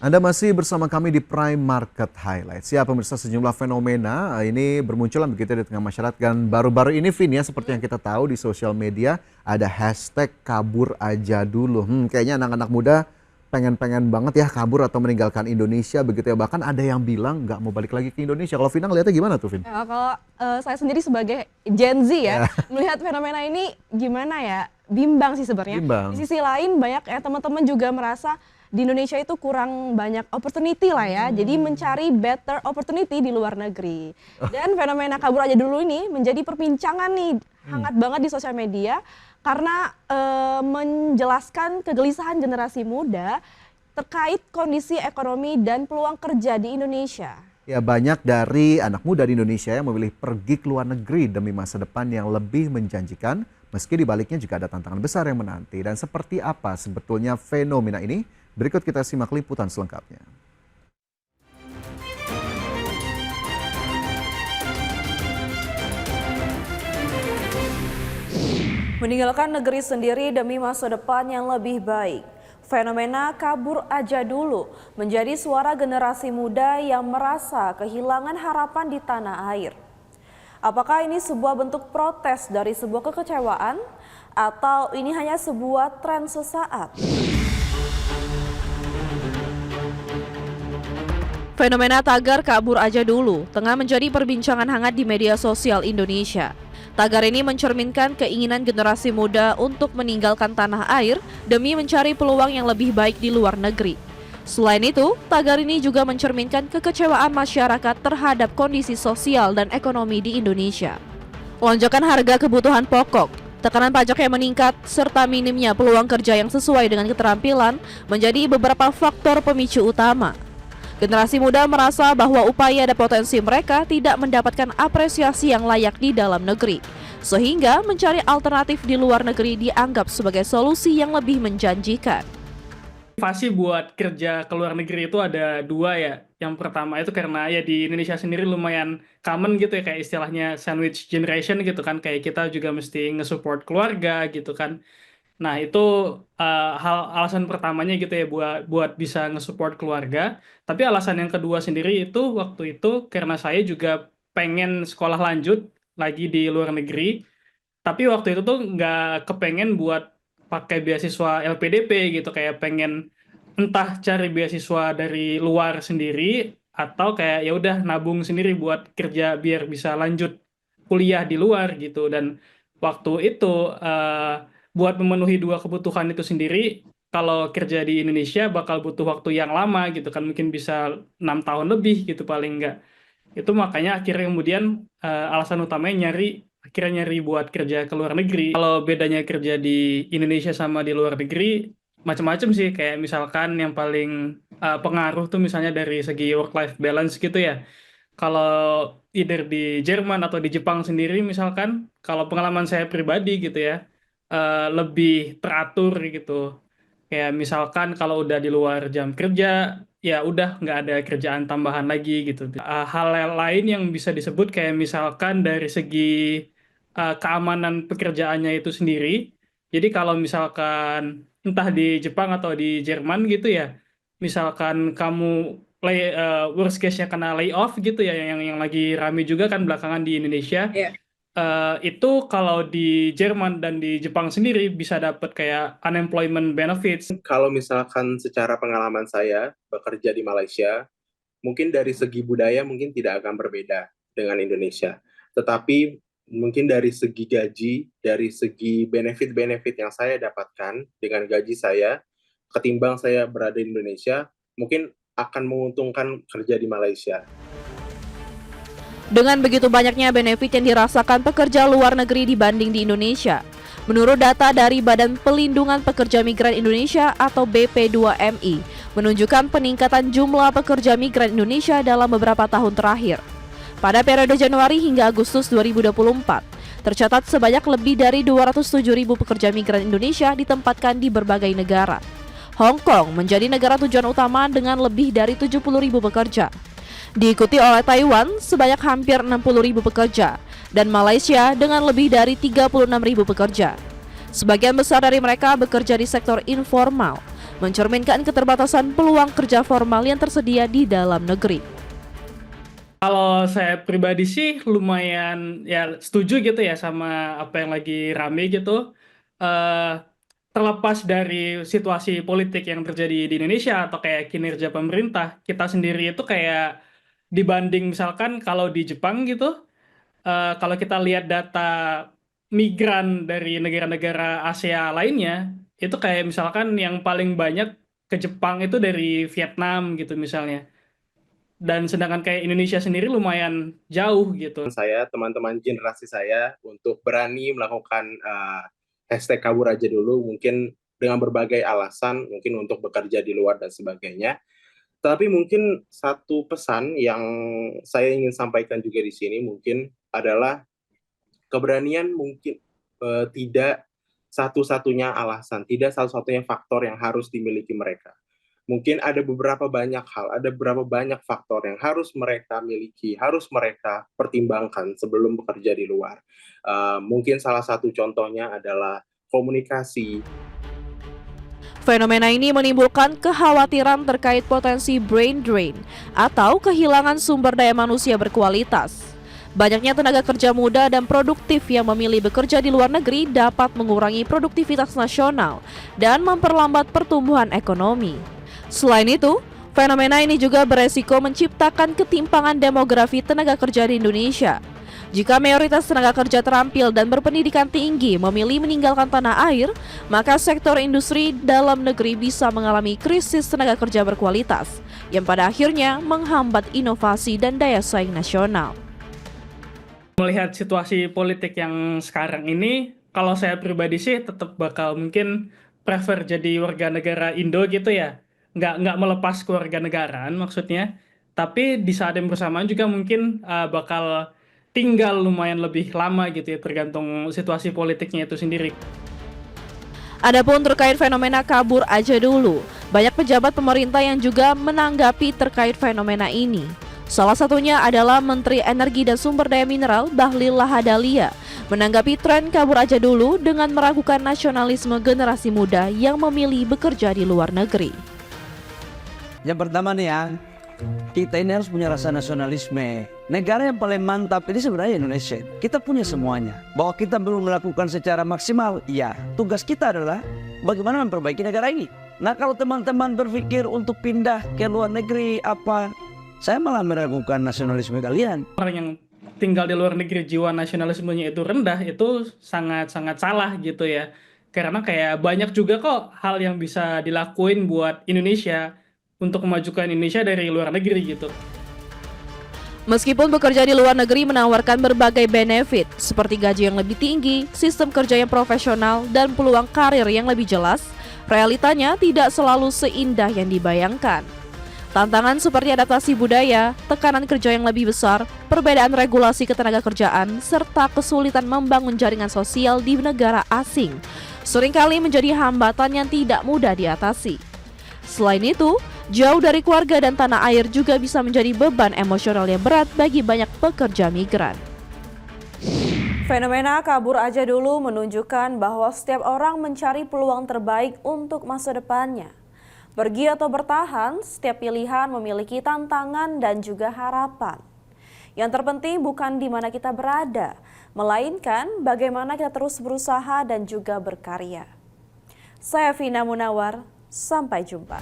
Anda masih bersama kami di Prime Market Highlights. Ya, pemirsa, sejumlah fenomena ini bermunculan begitu di tengah masyarakat. Dan baru-baru ini, Vin, ya, seperti yang kita tahu di sosial media, ada hashtag kabur aja dulu. Kayaknya anak-anak muda pengen-pengen banget ya kabur atau meninggalkan Indonesia begitu ya. Bahkan ada yang bilang nggak mau balik lagi ke Indonesia. Kalau Vina ngeliatnya gimana tuh, Vin? Ya, kalau saya sendiri sebagai Gen Z ya, Ya. melihat fenomena ini gimana ya, bimbang sih sebenarnya. Bimbang. Di sisi lain banyak ya teman-teman juga merasa di Indonesia itu kurang banyak opportunity lah ya, jadi mencari better opportunity di luar negeri. Dan fenomena kabur aja dulu ini menjadi perbincangan nih, hangat banget di sosial media karena menjelaskan kegelisahan generasi muda terkait kondisi ekonomi dan peluang kerja di Indonesia. Ya, banyak dari anak muda di Indonesia yang memilih pergi ke luar negeri demi masa depan yang lebih menjanjikan, meski di baliknya juga ada tantangan besar yang menanti. Dan seperti apa sebetulnya fenomena ini? Berikut kita simak liputan selengkapnya. Meninggalkan negeri sendiri demi masa depan yang lebih baik. Fenomena kabur aja dulu menjadi suara generasi muda yang merasa kehilangan harapan di tanah air. Apakah ini sebuah bentuk protes dari sebuah kekecewaan atau ini hanya sebuah tren sesaat? Fenomena tagar kabur aja dulu tengah menjadi perbincangan hangat di media sosial Indonesia. Tagar ini mencerminkan keinginan generasi muda untuk meninggalkan tanah air demi mencari peluang yang lebih baik di luar negeri. Selain itu, tagar ini juga mencerminkan kekecewaan masyarakat terhadap kondisi sosial dan ekonomi di Indonesia. Lonjakan harga kebutuhan pokok, tekanan pajak yang meningkat, serta minimnya peluang kerja yang sesuai dengan keterampilan menjadi beberapa faktor pemicu utama. Generasi muda merasa bahwa upaya dan potensi mereka tidak mendapatkan apresiasi yang layak di dalam negeri, sehingga mencari alternatif di luar negeri dianggap sebagai solusi yang lebih menjanjikan. Motivasi buat kerja ke luar negeri itu ada dua ya. Yang pertama itu karena ya di Indonesia sendiri lumayan common gitu ya, kayak istilahnya sandwich generation gitu kan, kayak kita juga mesti nge-support keluarga gitu kan. Nah, itu alasan pertamanya gitu ya buat bisa nge-support keluarga. Tapi alasan yang kedua sendiri itu waktu itu karena saya juga pengen sekolah lanjut lagi di luar negeri. Tapi waktu itu tuh nggak kepengen buat pakai beasiswa LPDP gitu, kayak pengen entah cari beasiswa dari luar sendiri atau kayak ya udah nabung sendiri buat kerja biar bisa lanjut kuliah di luar gitu. Dan waktu itu buat memenuhi dua kebutuhan itu sendiri, kalau kerja di Indonesia bakal butuh waktu yang lama gitu kan, mungkin bisa 6 tahun lebih gitu paling enggak. Itu makanya akhirnya kemudian alasan utamanya akhirnya nyari buat kerja ke luar negeri. Kalau bedanya kerja di Indonesia sama di luar negeri, macam-macam sih. Kayak misalkan yang paling pengaruh tuh misalnya dari segi work-life balance gitu ya. Kalau either di Jerman atau di Jepang sendiri misalkan, kalau pengalaman saya pribadi gitu ya, lebih teratur gitu. Kayak misalkan kalau udah di luar jam kerja, ya udah nggak ada kerjaan tambahan lagi gitu. Hal lain yang bisa disebut kayak misalkan dari segi keamanan pekerjaannya itu sendiri. Jadi kalau misalkan entah di Jepang atau di Jerman gitu ya, misalkan kamu worst case-nya kena layoff gitu ya, yang lagi rame juga kan belakangan di Indonesia. Iya. Itu kalau di Jerman dan di Jepang sendiri bisa dapat kayak unemployment benefits. Kalau misalkan secara pengalaman saya bekerja di Malaysia, mungkin dari segi budaya mungkin tidak akan berbeda dengan Indonesia. Tetapi mungkin dari segi gaji, dari segi benefit-benefit yang saya dapatkan dengan gaji saya, ketimbang saya berada di Indonesia, mungkin akan menguntungkan kerja di Malaysia. Dengan begitu banyaknya benefit yang dirasakan pekerja luar negeri dibanding di Indonesia, menurut data dari Badan Pelindungan Pekerja Migran Indonesia atau BP2MI, menunjukkan peningkatan jumlah pekerja migran Indonesia dalam beberapa tahun terakhir. Pada periode Januari hingga Agustus 2024, tercatat sebanyak lebih dari 207.000 pekerja migran Indonesia ditempatkan di berbagai negara. Hong Kong menjadi negara tujuan utama dengan lebih dari 70.000 pekerja. Diikuti oleh Taiwan sebanyak hampir 60.000 pekerja dan Malaysia dengan lebih dari 36.000 pekerja. Sebagian besar dari mereka bekerja di sektor informal, mencerminkan keterbatasan peluang kerja formal yang tersedia di dalam negeri. Kalau saya pribadi sih lumayan ya setuju gitu ya sama apa yang lagi rame gitu. Eh, Terlepas dari situasi politik yang terjadi di Indonesia atau kayak kinerja pemerintah, kita sendiri itu kayak dibanding misalkan kalau di Jepang gitu, kalau kita lihat data migran dari negara-negara Asia lainnya, itu kayak misalkan yang paling banyak ke Jepang itu dari Vietnam gitu misalnya. Dan sedangkan kayak Indonesia sendiri lumayan jauh gitu. Saya, teman-teman generasi saya untuk berani melakukan hashtag kabur aja dulu, mungkin dengan berbagai alasan, mungkin untuk bekerja di luar dan sebagainya. Tapi mungkin satu pesan yang saya ingin sampaikan juga di sini mungkin adalah keberanian mungkin tidak satu-satunya alasan, tidak satu-satunya faktor yang harus dimiliki mereka. Mungkin ada beberapa banyak hal, ada beberapa banyak faktor yang harus mereka miliki, harus mereka pertimbangkan sebelum bekerja di luar. Mungkin salah satu contohnya adalah komunikasi. Fenomena ini menimbulkan kekhawatiran terkait potensi brain drain atau kehilangan sumber daya manusia berkualitas. Banyaknya tenaga kerja muda dan produktif yang memilih bekerja di luar negeri dapat mengurangi produktivitas nasional dan memperlambat pertumbuhan ekonomi. Selain itu, fenomena ini juga beresiko menciptakan ketimpangan demografi tenaga kerja di Indonesia. Jika mayoritas tenaga kerja terampil dan berpendidikan tinggi memilih meninggalkan tanah air, maka sektor industri dalam negeri bisa mengalami krisis tenaga kerja berkualitas, yang pada akhirnya menghambat inovasi dan daya saing nasional. Melihat situasi politik yang sekarang ini, kalau saya pribadi sih tetap bakal mungkin prefer jadi warga negara Indo gitu ya. Nggak melepas kewarganegaraan maksudnya. Tapi di saat yang bersamaan juga mungkin bakal tinggal lumayan lebih lama gitu ya, tergantung situasi politiknya itu sendiri. Adapun terkait fenomena kabur aja dulu, banyak pejabat pemerintah yang juga menanggapi terkait fenomena ini. Salah satunya adalah Menteri Energi dan Sumber Daya Mineral Bahlil Lahadalia menanggapi tren kabur aja dulu dengan meragukan nasionalisme generasi muda yang memilih bekerja di luar negeri. Yang pertama nih ya, kita ini harus punya rasa nasionalisme. Negara yang paling mantap ini sebenarnya Indonesia. Kita punya semuanya. Bahwa kita belum melakukan secara maksimal, ya. Tugas kita adalah bagaimana memperbaiki negara ini. Nah, kalau teman-teman berpikir untuk pindah ke luar negeri saya malah meragukan nasionalisme kalian. Orang yang tinggal di luar negeri jiwa nasionalismenya itu rendah, itu sangat-sangat salah gitu ya. Karena kayak banyak juga kok hal yang bisa dilakuin buat Indonesia untuk memajukan Indonesia dari luar negeri gitu. Meskipun bekerja di luar negeri menawarkan berbagai benefit seperti gaji yang lebih tinggi, sistem kerja yang profesional, dan peluang karir yang lebih jelas, realitanya tidak selalu seindah yang dibayangkan. Tantangan seperti adaptasi budaya, tekanan kerja yang lebih besar, perbedaan regulasi ketenagakerjaan, serta kesulitan membangun jaringan sosial di negara asing seringkali menjadi hambatan yang tidak mudah diatasi. Selain itu, jauh dari keluarga dan tanah air juga bisa menjadi beban emosional yang berat bagi banyak pekerja migran. Fenomena kabur aja dulu menunjukkan bahwa setiap orang mencari peluang terbaik untuk masa depannya. Pergi atau bertahan, setiap pilihan memiliki tantangan dan juga harapan. Yang terpenting bukan di mana kita berada, melainkan bagaimana kita terus berusaha dan juga berkarya. Saya Vina Munawar, sampai jumpa.